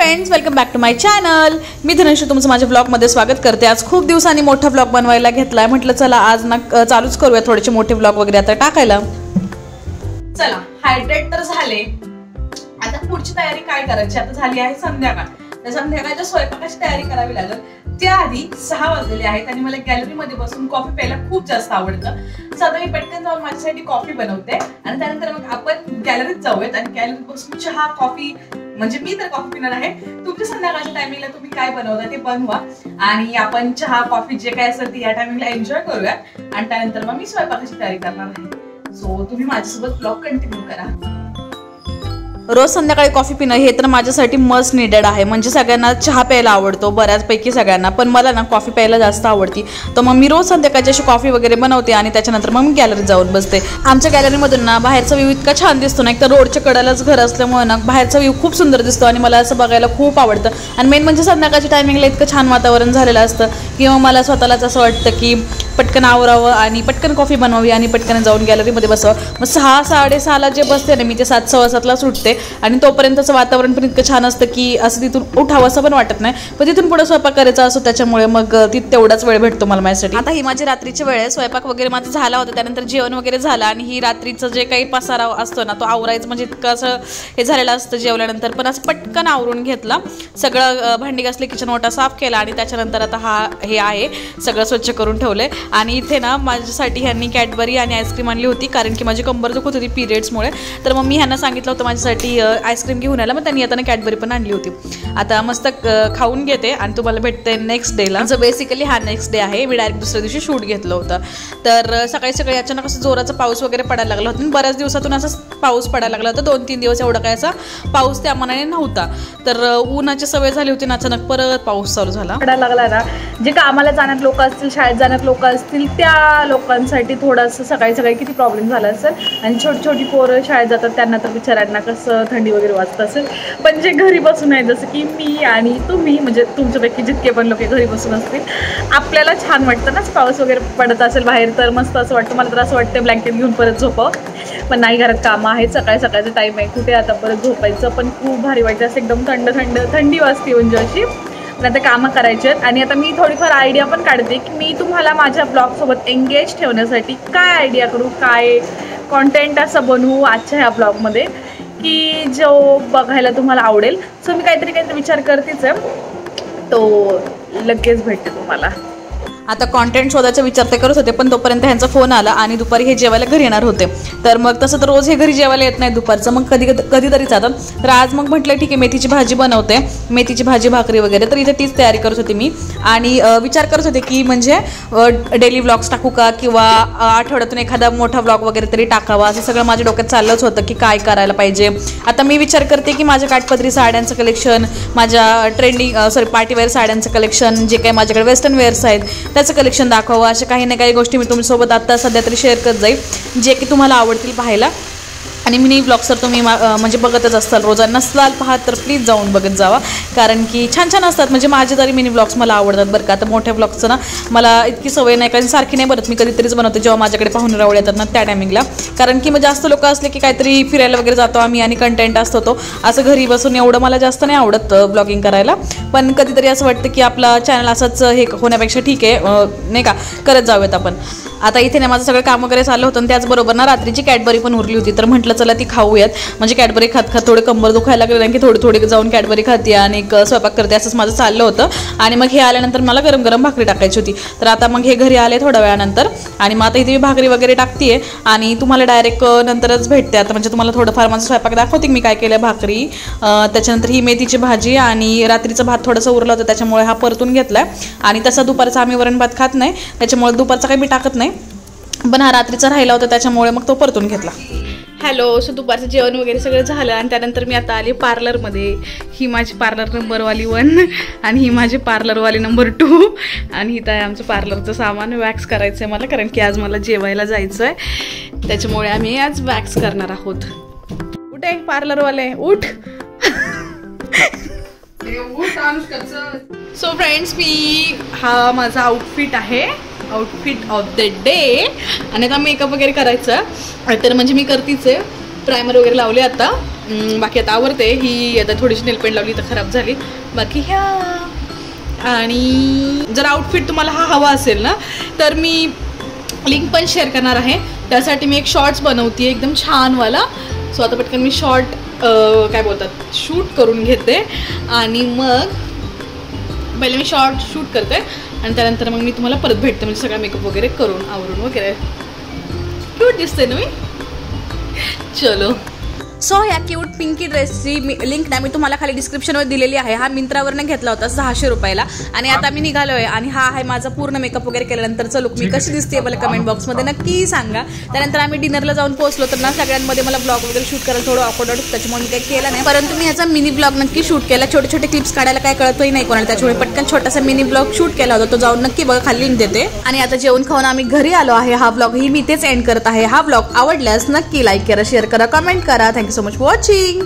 Friends, welcome back to my channel. मी धनश्री तुमचं माझ्या ब्लॉगमध्ये स्वागत करते। आज खूप दिवसांनी मोठा ब्लॉग बनवायला घेतलाय। म्हटलं चला आज ना चालूच करूया थोडेसे मोठे ब्लॉग वगैरे आता टाकायला। चला हायड्रेट तर झाले, आता पुढची तयारी काय करायची। आता झाली आहे संध्याकाळ, तर संध्याकाळच्या स्वयंपाकाची तयारी करावी लागेल। त्याआधी 6 वाजलेले आहेत आणि मला गॅलरीमध्ये बसून कॉफी प्यायला खूप जास्त आवडतं। सध्या मी पटकन जाऊन माझ्यासाठी कॉफी बनवते आणि त्यानंतर मग आपण गॅलरीत जाऊयात आणि गॅलरीत बसून चहा कॉफी, म्हणजे मी तर कॉफी पिणार आहे। तुमच्या संध्याकाळच्या टायमिंगला तुम्ही काय बनवता ते बनवा आणि आपण चहा कॉफी जे काय असेल ते या टायमिंगला एन्जॉय करूया आणि त्यानंतर मग मी स्वयंपाकाची तयारी करणार आहे। सो तुम्ही माझ्यासोबत ब्लॉग कंटिन्यू करा। रोज संध्याकाळी कॉफी पिणं हे तर माझ्यासाठी मस्ट निडेड आहे। म्हणजे सगळ्यांना चहा प्यायला आवडतो, बऱ्याचपैकी सगळ्यांना, पण मला ना कॉफी प्यायला जास्त आवडती। तर मग मी रोज संध्याकाळची अशी कॉफी वगैरे बनवते आणि त्याच्यानंतर मग मी गॅलरीत जाऊन बसते। आमच्या गॅलरीमधून ना बाहेरचा व्ह्यू इतका छान दिसतो ना, एक तर रोडच्या कडेलाच घर असल्यामुळे ना बाहेरचा व्ह्यू खूप सुंदर दिसतो आणि मला असं बघायला खूप आवडतं। आणि मेन म्हणजे संध्याकाळच्या टायमिंगला इतकं छान वातावरण झालेलं असतं किंवा मला स्वतःलाच असं वाटतं की पटकन आवरावं आणि पटकन कॉफी बनवावी आणि पटकन जाऊन गॅलरीमध्ये बसावं। मग 6 साडेसहाला जे बसते ना मी, ते 7 सव्वा 7ला सुटते आणि तोपर्यंतचं वातावरण पण इतकं छान असतं की असं तिथून उठावं असं पण वाटत नाही। पण तिथून पुढे स्वयंपाक करायचा असतो, त्याच्यामुळे मग तेवढाच वेळ भेटतो मला माझ्यासाठी। आता ही माझी रात्रीची वेळ आहे, स्वयंपाक वगैरे माझा झाला होता, त्यानंतर जेवण वगैरे झालं आणि ही रात्रीचं जे काही पसारा असतो ना तो आवरायचं, म्हणजे इतकं असं हे झालेलं असतं जेवल्यानंतर, पण असं पटकन आवरून घेतला सगळं। भांडी घासले, किचन ओटा साफ केला आणि त्याच्यानंतर आता हे आहे सगळं स्वच्छ करून ठेवलंय। आणि इथे ना माझ्यासाठी ह्यांनी कॅडबरी आणि आईस्क्रीम आणली होती, कारण की माझी कंबर दुखत होती पिरियड्समुळे। तर मग मी ह्यांना सांगितलं होतं माझ्यासाठी आईस्क्रीम घेऊन यायला, मग त्यांनी आता कॅडबरी पण आणली होती। आता मस्त खाऊन घेते आणि तुम्हाला भेटते नेक्स्ट डेला। जो बेसिकली हा नेक्स्ट डे आहे, मी डायरेक्ट दुसऱ्या दिवशी शूट घेतलं होतं। तर सकाळी सकाळी अचानक असं जोराचा पाऊस वगैरे पडायला लागला होता, बऱ्याच दिवसातून असं पाऊस पडायला लागला होता। 2-3 दिवस एवढा काय असा पाऊस त्या मनाने नव्हता। तर उन्हाची सवय झाली होती ना, अचानक परत पाऊस चालू झाला पडायला लागला ना। जे कामाला जाणारे लोक असतील, शाळेत जाणारे लोक असतील, त्या लोकांसाठी थोडंसं सकाळी सकाळी किती प्रॉब्लेम झाला असेल। आणि छोटी छोटी पोरं शाळेत जातात, त्यांना तर बिचाऱ्यांना कसं थंडी वगैरे वाजत असेल। पण जे घरी बसून आहे, जसं की मी आणि तुम्ही, म्हणजे तुमच्यापैकी जितके पण लोक घरी बसून असतील, आपल्याला छान वाटतं ना पाऊस वगैरे पडत असेल बाहेर, तर मस्त असं वाटतं। मला तर असं वाटतं ब्लँकेट घेऊन परत झोपावं, पण नाही, घरात कामं आहेत, सकाळी सकाळचा टाईम आहे, कुठे आता परत झोपायचं। पण खूप भारी वाटतं, असं एकदम थंड थंड थंडी वाजते म्हणजे अशी। आता कामं करायची आहेत आणि आता मी थोडीफार आयडिया पण काढते की मी तुम्हाला माझ्या ब्लॉगसोबत एंगेज ठेवण्यासाठी काय आयडिया करू, काय कॉन्टेंट असं बनवू आजच्या ह्या ब्लॉगमध्ये की जो बघायला तुम्हाला आवडेल। सो मी काहीतरी विचार करतेच आहे, तो लगेच भेटते तुम्हाला। आता कॉन्टेंट शोधायचा विचार ते करत होते, पण तोपर्यंत ह्यांचा फोन आला आणि दुपारी हे जेवायला घरी येणार होते। तर मग तसं तर रोज हे घरी जेवायला येत नाही दुपारचं, मग कधीतरी जातात। तर आज मग म्हटलं ठीक आहे, मेथीची भाजी बनवते, मेथीची भाजी भाकरी वगैरे। तर इथे तीच तयारी करत होते मी आणि विचार करत होते की म्हणजे डेली व्लॉग्स टाकू का, किंवा आठवड्यातून एखादा मोठा व्लॉग वगैरे तरी टाकावा, असं सगळं माझ्या डोक्यात चाललंच होतं की काय करायला पाहिजे। आता मी विचार करते की माझ्या काठपदरी साड्यांचं कलेक्शन, माझ्या पार्टीवेअर साड्यांचं कलेक्शन, जे काही माझ्याकडे वेस्टर्न वेअर्स आहेत त्याचं कलेक्शन दाखवावं। अशा काही ना काही गोष्टी मी तुमच्यासोबत आता सध्या तरी शेअर करत जाईल, जे की तुम्हाला आवडतील पाहायला। आणि मिनी ब्लॉग्स तर तुम्ही म्हणजे बघतच असताल, रोजांना नसलाल पाहत तर प्लीज जाऊन बघत जावा, कारण की छान छान असतात। म्हणजे माझे तरी मिनी ब्लॉग्स मला आवडतात बरं का। आता मोठ्या ब्लॉग्सचं ना मला इतकी सवय नाही, कारण सारखी नाही बनत, मी कधीतरीच बनवते जेव्हा माझ्याकडे पाहुणे रावळे येतात ना त्या टायमिंगला। कारण की मग जास्त लोक असले की काहीतरी फिरायला वगैरे जातो आम्ही आणि कंटेंट असतो तो, असं घरी बसून एवढं मला जास्त नाही आवडत ब्लॉगिंग करायला। पण कधीतरी असं वाटतं की आपला चॅनल असंच हे होण्यापेक्षा ठीक आहे नाही का, करत जाऊयात आपण। आता इथे ना माझं सगळं काम वगैरे चाललं होतं आणि त्याचबरोबर ना रात्रीची कॅडबरी पण उरली होती, तर म्हटलं चला ती खाऊयात। म्हणजे कॅडबरी खात खात थोडे कंबर दुखायला लागले, कारण की थोडी जाऊन कॅडबरी खाते आणि स्वयंपाक करते, असंच माझं चाललं होतं। आणि मग हे आल्यानंतर मला गरम गरम भाकरी टाकायची होती। तर आता मग हे घरी आले थोड्या वेळानंतर आणि मग आता इथे मी भाकरी वगैरे टाकते आणि तुम्हाला डायरेक्ट नंतरच भेटते। आता म्हणजे तुम्हाला थोडंफार माझं स्वयंपाक दाखवते मी काय केलं। भाकरी, त्याच्यानंतर ही मेथीची भाजी आणि रात्रीचं भात थोडंसं उरलं होतं, त्याच्यामुळे हा परतून घेतला। आणि तसा दुपारचा आम्ही वरण भात खात नाही, त्याच्यामुळे दुपारचा काही मी टाकत नाही, पण हा रात्रीचा राहिला होता त्याच्यामुळे मग तो परतून घेतला। हॅलो, सो दुपारचं जेवण वगैरे सगळं झालं आणि त्यानंतर मी आता आली पार्लरमध्ये। ही माझी पार्लर नंबरवाली 1 आणि ही माझी पार्लरवाली नंबर 2 आणि इथं आहे आमचं पार्लरचं सामान। वॅक्स करायचं आहे मला, कारण की आज मला जेवायला जायचं आहे, त्याच्यामुळे आम्ही आज वॅक्स करणार आहोत। उठे पार्लरवाले, उठ। सो फ्रेंड्स, हा माझा आउटफिट आहे, आउटफिट ऑफ द डे। आणि आता मेकअप वगैरे करायचं तर म्हणजे मी करतीच आहे, प्रायमर वगैरे लावले आता बाकी आता आवडते. ही आता थोडीशी नेलपेंट लावली तर खराब झाली. बाकी ह्या. आणि जर आउटफिट तुम्हाला हा हवा असेल ना तर मी लिंक पण शेअर करणार आहे. त्यासाठी मी एक शॉर्ट्स बनवते एकदम छानवाला. सो आता पटकन मी शॉर्ट काय बोलतात शूट करून घेते आणि मग पहिले मी शॉर्ट शूट करते आणि त्यानंतर मग मी तुम्हाला परत भेटते. म्हणजे सगळा मेकअप वगैरे करून आवरून वगैरे. क्यूट दिसते ना मी. चलो. सो ह्या क्यूट पिंकी ड्रेसची लिंक ना मी तुम्हाला खाली डिस्क्रिप्शनवर दिलेली आहे. हा मिंत्रावरनं घेतला होता 600 रुपयाला. आणि आता मी निघालो आहे आणि हा आहे माझा पूर्ण मेकअप वगैरे केल्यानंतरचा लुक. मी कशी दिसते मला कमेंट बॉक्समध्ये नक्की सांगा. त्यानंतर आम्ही डिनरला जाऊन पोहोचलो तर ना सगळ्यांमध्ये मला ब्लॉग वगैरे शूट करायला थोडं ऑकवर्ड होतं. त्याच्यामुळे मी काही केलं नाही. परंतु मी याचा मिनी ब्लॉग नक्की शूट केला. छोटे छोटे क्लिप्स काढायला काय कळतही नाही कोणाला. त्याच्यामुळे पटकन छोटासा मिनी ब्लॉग शूट केला होता. तो जाऊन नक्की बघा खाली लिंक देते. आणि आता जेवण खाऊन आम्ही घरी आलो आहे. हा ब्लॉग ही मी इथेच एंड करत आहे. हा ब्लॉग आवडल्यास नक्की लाईक करा, शेअर करा, कमेंट करा. Thank you so much for watching.